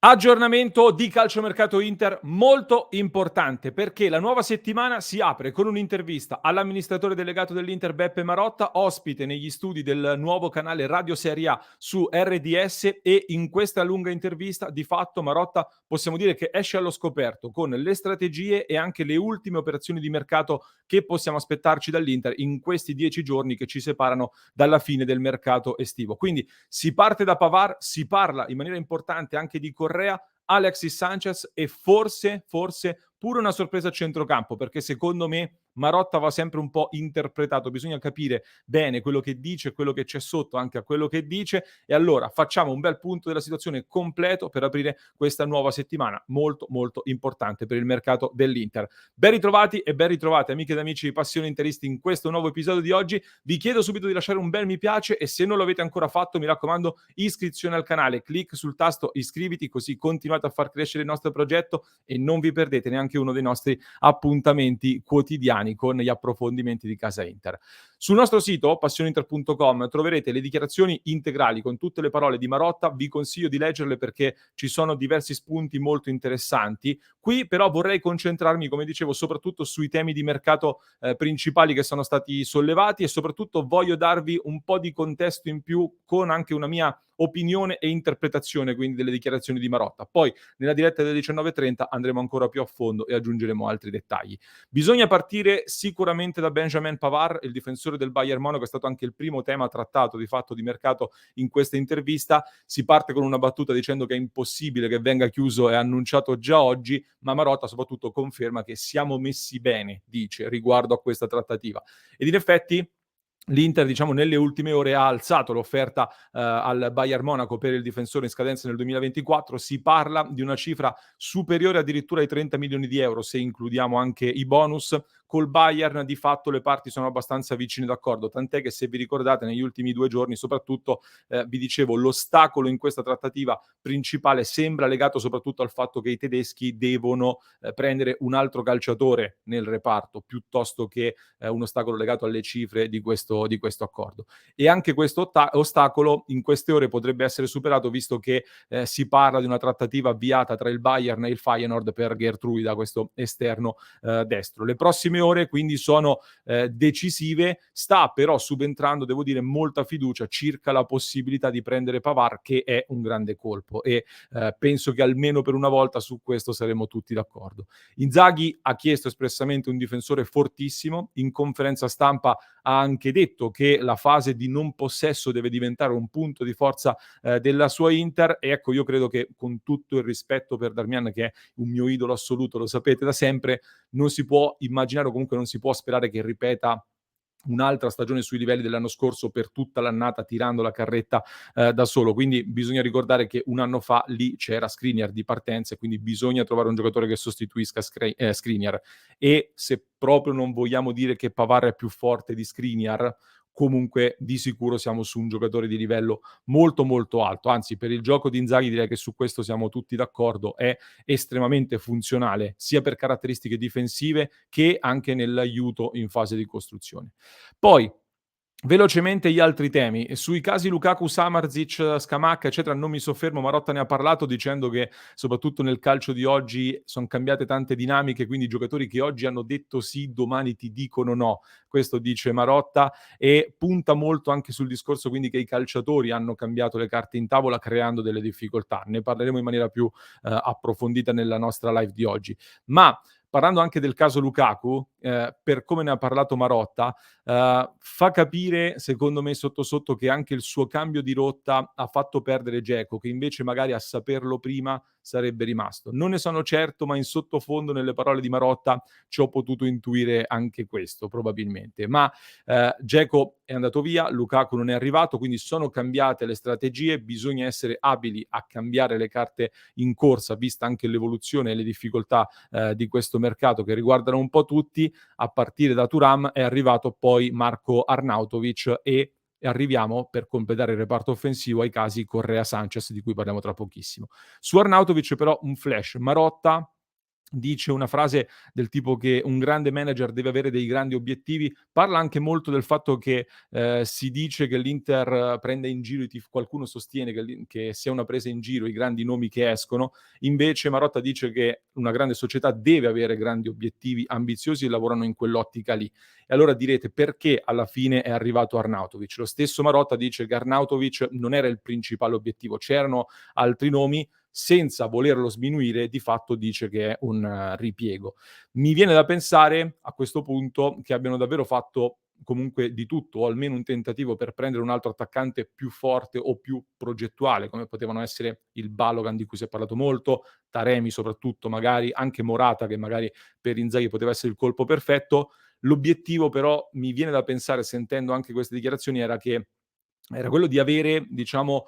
Aggiornamento di calciomercato Inter molto importante perché la nuova settimana si apre con un'intervista all'amministratore delegato dell'Inter Beppe Marotta, ospite negli studi del nuovo canale Radio Serie A su RDS, e in questa lunga intervista di fatto Marotta possiamo dire che esce allo scoperto con le strategie e anche le ultime operazioni di mercato che possiamo aspettarci dall'Inter in questi 10 giorni che ci separano dalla fine del mercato estivo. Quindi si parte da Pavard, si parla in maniera importante anche di Correa, Alexis Sanchez e forse pure una sorpresa a centrocampo, perché secondo me Marotta va sempre un po' interpretato, bisogna capire bene quello che dice, quello che c'è sotto anche a quello che dice, e allora facciamo un bel punto della situazione completo per aprire questa nuova settimana molto molto importante per il mercato dell'Inter. Ben ritrovati e ben ritrovate amiche ed amici di Passione Interisti in questo nuovo episodio di oggi. Vi chiedo subito di lasciare un bel mi piace e se non lo avete ancora fatto, mi raccomando, iscrizione al canale, clic sul tasto iscriviti, così continuate a far crescere il nostro progetto e non vi perdete neanche uno dei nostri appuntamenti quotidiani con gli approfondimenti di Casa Inter. Sul nostro sito passioneinter.com troverete le dichiarazioni integrali con tutte le parole di Marotta, vi consiglio di leggerle perché ci sono diversi spunti molto interessanti. Qui però vorrei concentrarmi, come dicevo, soprattutto sui temi di mercato principali che sono stati sollevati, e soprattutto voglio darvi un po' di contesto in più con anche una mia opinione e interpretazione quindi delle dichiarazioni di Marotta. Poi nella diretta delle 19:30 andremo ancora più a fondo e aggiungeremo altri dettagli. Bisogna partire sicuramente da Benjamin Pavard, il difensore del Bayern Monaco, è stato anche il primo tema trattato di fatto di mercato in questa intervista. Si parte con una battuta dicendo che è impossibile che venga chiuso e annunciato già oggi, ma Marotta soprattutto conferma che siamo messi bene, dice, riguardo a questa trattativa. Ed in effetti l'Inter, diciamo, nelle ultime ore ha alzato l'offerta al Bayern Monaco per il difensore in scadenza nel 2024. Si parla di una cifra superiore addirittura ai 30 milioni di euro, se includiamo anche i bonus. Col Bayern di fatto le parti sono abbastanza vicine d'accordo, tant'è che se vi ricordate negli ultimi 2 giorni soprattutto, vi dicevo, l'ostacolo in questa trattativa principale sembra legato soprattutto al fatto che i tedeschi devono prendere un altro calciatore nel reparto, piuttosto che un ostacolo legato alle cifre di questo accordo. E anche questo ostacolo in queste ore potrebbe essere superato, visto che si parla di una trattativa avviata tra il Bayern e il Feyenoord per Geertruida, questo esterno destro. Le prossime ore quindi sono decisive, sta però subentrando, devo dire, molta fiducia circa la possibilità di prendere Pavard, che è un grande colpo, e penso che almeno per una volta su questo saremo tutti d'accordo. Inzaghi ha chiesto espressamente un difensore fortissimo, in conferenza stampa ha anche detto che la fase di non possesso deve diventare un punto di forza della sua Inter, e ecco, io credo che, con tutto il rispetto per Darmian, che è un mio idolo assoluto, lo sapete da sempre, non si può immaginare, o comunque non si può sperare che ripeta un'altra stagione sui livelli dell'anno scorso per tutta l'annata tirando la carretta da solo. Quindi bisogna ricordare che un anno fa lì c'era Skriniar di partenza, e quindi bisogna trovare un giocatore che sostituisca Skriniar. E se proprio non vogliamo dire che Pavard è più forte di Skriniar, comunque di sicuro siamo su un giocatore di livello molto molto alto. Anzi, per il gioco di Inzaghi direi che su questo siamo tutti d'accordo, è estremamente funzionale sia per caratteristiche difensive che anche nell'aiuto in fase di costruzione. Poi, velocemente gli altri temi. E sui casi Lukaku, Samardzic, Scamacca, eccetera, non mi soffermo. Marotta ne ha parlato dicendo che soprattutto nel calcio di oggi son cambiate tante dinamiche, quindi giocatori che oggi hanno detto sì, domani ti dicono no. Questo dice Marotta, e punta molto anche sul discorso quindi che i calciatori hanno cambiato le carte in tavola creando delle difficoltà. Ne parleremo in maniera più approfondita nella nostra live di oggi. Ma parlando anche del caso Lukaku, per come ne ha parlato Marotta, fa capire, secondo me, sotto sotto, che anche il suo cambio di rotta ha fatto perdere Dzeko, che invece magari a saperlo prima sarebbe rimasto. Non ne sono certo, ma in sottofondo nelle parole di Marotta ci ho potuto intuire anche questo, probabilmente. Ma Dzeko è andato via, Lukaku non è arrivato, quindi sono cambiate le strategie, bisogna essere abili a cambiare le carte in corsa, vista anche l'evoluzione e le difficoltà di questo mercato che riguardano un po' tutti. A partire da Thuram è arrivato poi Marko Arnautovic, e arriviamo, per completare il reparto offensivo, ai casi Correa Sanchez, di cui parliamo tra pochissimo. Su Arnautovic però un flash: Marotta dice una frase del tipo che un grande manager deve avere dei grandi obiettivi, parla anche molto del fatto che, si dice che l'Inter prenda in giro qualcuno sostiene che sia una presa in giro i grandi nomi che escono, invece Marotta dice che una grande società deve avere grandi obiettivi ambiziosi e lavorano in quell'ottica lì. E allora direte: perché alla fine è arrivato Arnautovic? Lo stesso Marotta dice che Arnautovic non era il principale obiettivo, c'erano altri nomi, senza volerlo sminuire, di fatto dice che è un ripiego. Mi viene da pensare a questo punto che abbiano davvero fatto comunque di tutto, o almeno un tentativo per prendere un altro attaccante più forte o più progettuale, come potevano essere il Balogan di cui si è parlato molto, Taremi soprattutto, magari anche Morata che magari per Inzaghi poteva essere il colpo perfetto. L'obiettivo però, mi viene da pensare sentendo anche queste dichiarazioni, era quello di avere, diciamo,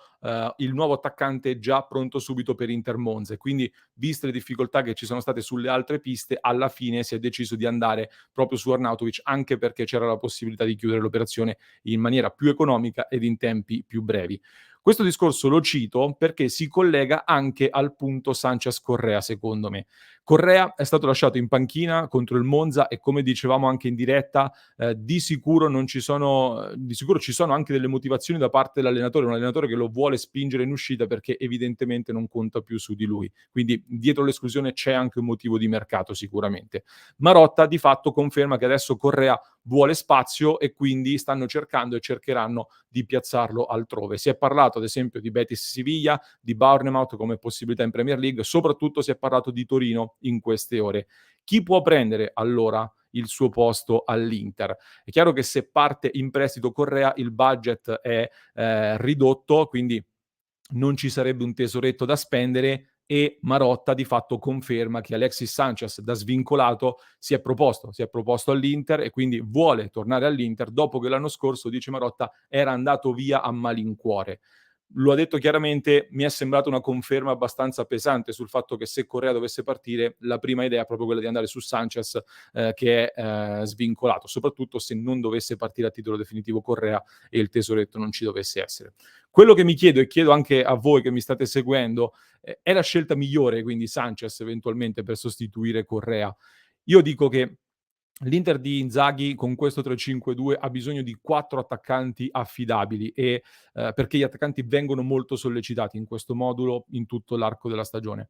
il nuovo attaccante già pronto subito per Inter Monza e quindi, viste le difficoltà che ci sono state sulle altre piste, alla fine si è deciso di andare proprio su Arnautovic, anche perché c'era la possibilità di chiudere l'operazione in maniera più economica ed in tempi più brevi. Questo discorso lo cito perché si collega anche al punto Sanchez-Correa, secondo me. Correa è stato lasciato in panchina contro il Monza e, come dicevamo anche in diretta, di sicuro non ci sono di sicuro ci sono anche delle motivazioni da parte dell'allenatore, un allenatore che lo vuole spingere in uscita perché evidentemente non conta più su di lui. Quindi dietro l'esclusione c'è anche un motivo di mercato sicuramente. Marotta di fatto conferma che adesso Correa vuole spazio e quindi stanno cercando e cercheranno di piazzarlo altrove. Si è parlato ad esempio di Betis Siviglia, di Bournemouth come possibilità in Premier League, soprattutto si è parlato di Torino in queste ore. Chi può prendere allora il suo posto all'Inter? È chiaro che se parte in prestito Correa il budget è ridotto, quindi non ci sarebbe un tesoretto da spendere e Marotta di fatto conferma che Alexis Sanchez da svincolato si è proposto all'Inter e quindi vuole tornare all'Inter dopo che l'anno scorso, dice Marotta, era andato via a malincuore. Lo ha detto chiaramente, mi è sembrata una conferma abbastanza pesante sul fatto che se Correa dovesse partire, la prima idea è proprio quella di andare su Sanchez, che è svincolato, soprattutto se non dovesse partire a titolo definitivo Correa e il tesoretto non ci dovesse essere. Quello che mi chiedo e chiedo anche a voi che mi state seguendo, è la scelta migliore quindi Sanchez eventualmente per sostituire Correa? Io dico che l'Inter di Inzaghi con questo 3-5-2 ha bisogno di 4 attaccanti affidabili e perché gli attaccanti vengono molto sollecitati in questo modulo in tutto l'arco della stagione.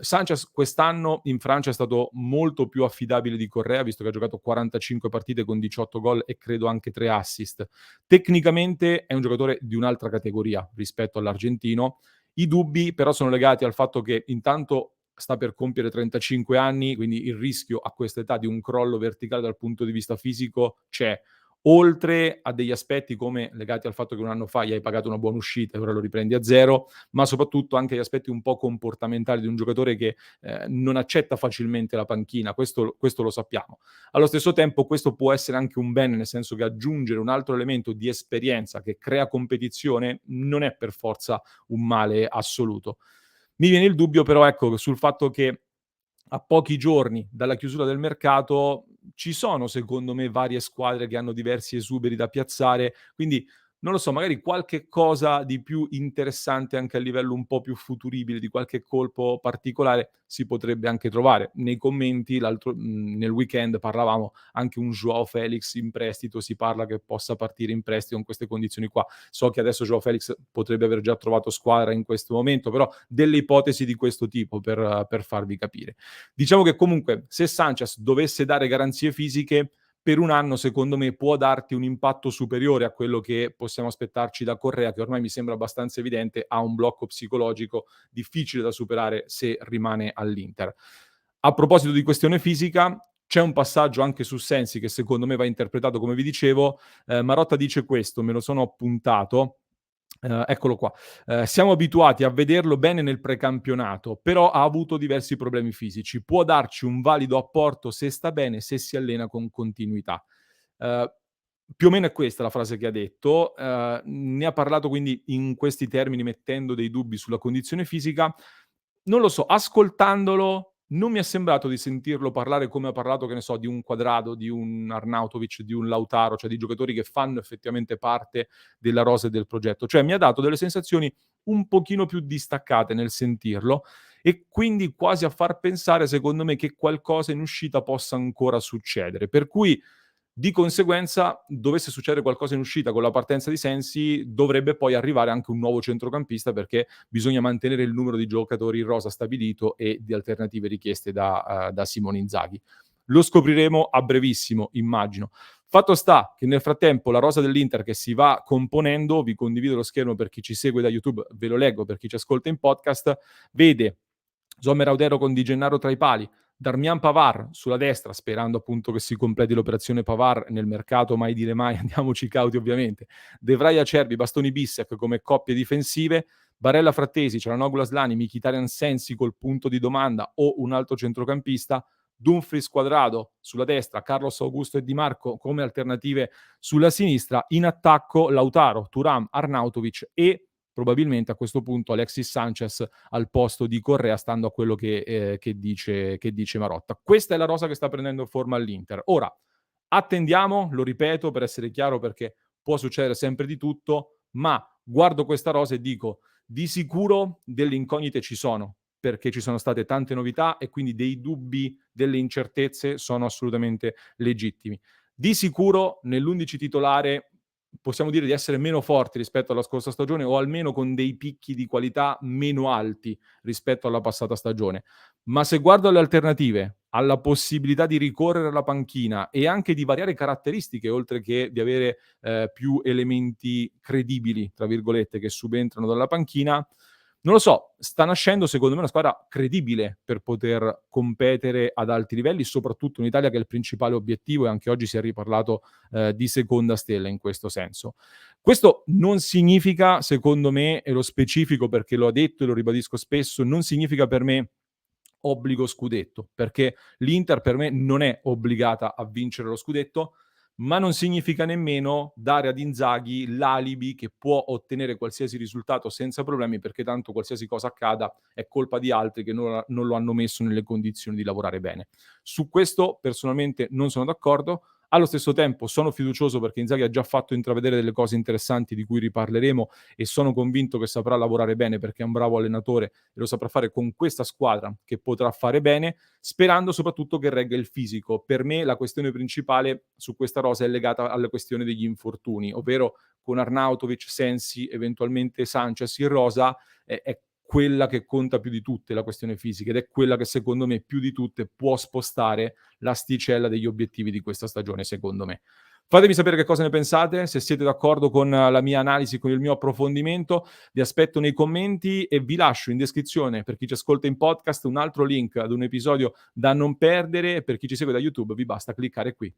Sanchez quest'anno in Francia è stato molto più affidabile di Correa, visto che ha giocato 45 partite con 18 gol e credo anche 3 assist. Tecnicamente è un giocatore di un'altra categoria rispetto all'argentino. I dubbi però sono legati al fatto che intanto sta per compiere 35 anni, quindi il rischio a questa età di un crollo verticale dal punto di vista fisico c'è. Oltre a degli aspetti come legati al fatto che un anno fa gli hai pagato una buona uscita e ora lo riprendi a zero, ma soprattutto anche gli aspetti un po' comportamentali di un giocatore che non accetta facilmente la panchina, questo lo sappiamo. Allo stesso tempo questo può essere anche un bene, nel senso che aggiungere un altro elemento di esperienza che crea competizione non è per forza un male assoluto. Mi viene il dubbio però, ecco, sul fatto che a pochi giorni dalla chiusura del mercato ci sono, secondo me, varie squadre che hanno diversi esuberi da piazzare, quindi non lo so, magari qualche cosa di più interessante anche a livello un po' più futuribile, di qualche colpo particolare si potrebbe anche trovare. Nei commenti nel weekend parlavamo anche un Joao Felix in prestito, si parla che possa partire in prestito in queste condizioni qua. So che adesso Joao Felix potrebbe aver già trovato squadra in questo momento, però delle ipotesi di questo tipo per farvi capire. Diciamo che comunque se Sanchez dovesse dare garanzie fisiche, per un anno secondo me può darti un impatto superiore a quello che possiamo aspettarci da Correa, che ormai mi sembra abbastanza evidente, ha un blocco psicologico difficile da superare se rimane all'Inter. A proposito di questione fisica, c'è un passaggio anche su Sensi che secondo me va interpretato come vi dicevo. Marotta dice questo, me lo sono appuntato. Eccolo qua. Siamo abituati a vederlo bene nel precampionato, però ha avuto diversi problemi fisici. Può darci un valido apporto se sta bene, se si allena con continuità. Ehm, Più o meno è questa la frase che ha detto. Ne ha parlato quindi in questi termini, mettendo dei dubbi sulla condizione fisica. Non lo so, ascoltandolo non mi è sembrato di sentirlo parlare come ha parlato, che ne so, di un Quadrado, di un Arnautovic, di un Lautaro, cioè di giocatori che fanno effettivamente parte della rosa e del progetto. Cioè mi ha dato delle sensazioni un pochino più distaccate nel sentirlo e quindi quasi a far pensare, secondo me, che qualcosa in uscita possa ancora succedere. Per cui di conseguenza, dovesse succedere qualcosa in uscita con la partenza di Sensi, dovrebbe poi arrivare anche un nuovo centrocampista, perché bisogna mantenere il numero di giocatori in rosa stabilito e di alternative richieste da Simone Inzaghi. Lo scopriremo a brevissimo, immagino. Fatto sta che nel frattempo la rosa dell'Inter che si va componendo, vi condivido lo schermo per chi ci segue da YouTube, ve lo leggo per chi ci ascolta in podcast, vede Sommer Audero con Di Gennaro tra i pali, Darmian Pavard sulla destra, sperando appunto che si completi l'operazione Pavard nel mercato, mai dire mai, andiamoci cauti ovviamente. De Vrij, Acerbi, Bastoni, Bissek come coppie difensive, Barella, Frattesi, Cialanoglu, Aslani, Mkhitaryan, Sensi col punto di domanda o un altro centrocampista, Dumfries, Quadrado sulla destra, Carlos Augusto e Di Marco come alternative sulla sinistra, in attacco Lautaro, Thuram, Arnautovic e probabilmente a questo punto Alexis Sanchez al posto di Correa, stando a quello che dice Marotta. Questa è la rosa che sta prendendo forma all'Inter. Ora, attendiamo, lo ripeto per essere chiaro, perché può succedere sempre di tutto, ma guardo questa rosa e dico, di sicuro delle incognite ci sono, perché ci sono state tante novità e quindi dei dubbi, delle incertezze sono assolutamente legittimi. Di sicuro nell'11 titolare possiamo dire di essere meno forti rispetto alla scorsa stagione o almeno con dei picchi di qualità meno alti rispetto alla passata stagione. Ma se guardo alle alternative, alla possibilità di ricorrere alla panchina e anche di variare caratteristiche, oltre che di avere più elementi "credibili", tra virgolette, che subentrano dalla panchina, non lo so, sta nascendo secondo me una squadra credibile per poter competere ad alti livelli, soprattutto in Italia che è il principale obiettivo e anche oggi si è riparlato di seconda stella in questo senso. Questo non significa, secondo me, e lo specifico perché lo ha detto e lo ribadisco spesso, non significa per me obbligo scudetto, perché l'Inter per me non è obbligata a vincere lo scudetto, ma non significa nemmeno dare ad Inzaghi l'alibi che può ottenere qualsiasi risultato senza problemi, perché tanto qualsiasi cosa accada è colpa di altri che non lo hanno messo nelle condizioni di lavorare bene. Su questo personalmente non sono d'accordo. Allo stesso tempo sono fiducioso perché Inzaghi ha già fatto intravedere delle cose interessanti di cui riparleremo e sono convinto che saprà lavorare bene perché è un bravo allenatore e lo saprà fare con questa squadra che potrà fare bene, sperando soprattutto che regga il fisico. Per me la questione principale su questa rosa è legata alla questione degli infortuni, ovvero con Arnautovic, Sensi, eventualmente Sanchez in rosa, è quella che conta più di tutte la questione fisica ed è quella che secondo me più di tutte può spostare l'asticella degli obiettivi di questa stagione, secondo me. Fatemi sapere che cosa ne pensate, se siete d'accordo con la mia analisi, con il mio approfondimento, vi aspetto nei commenti e vi lascio in descrizione, per chi ci ascolta in podcast, un altro link ad un episodio da non perdere, per chi ci segue da YouTube vi basta cliccare qui.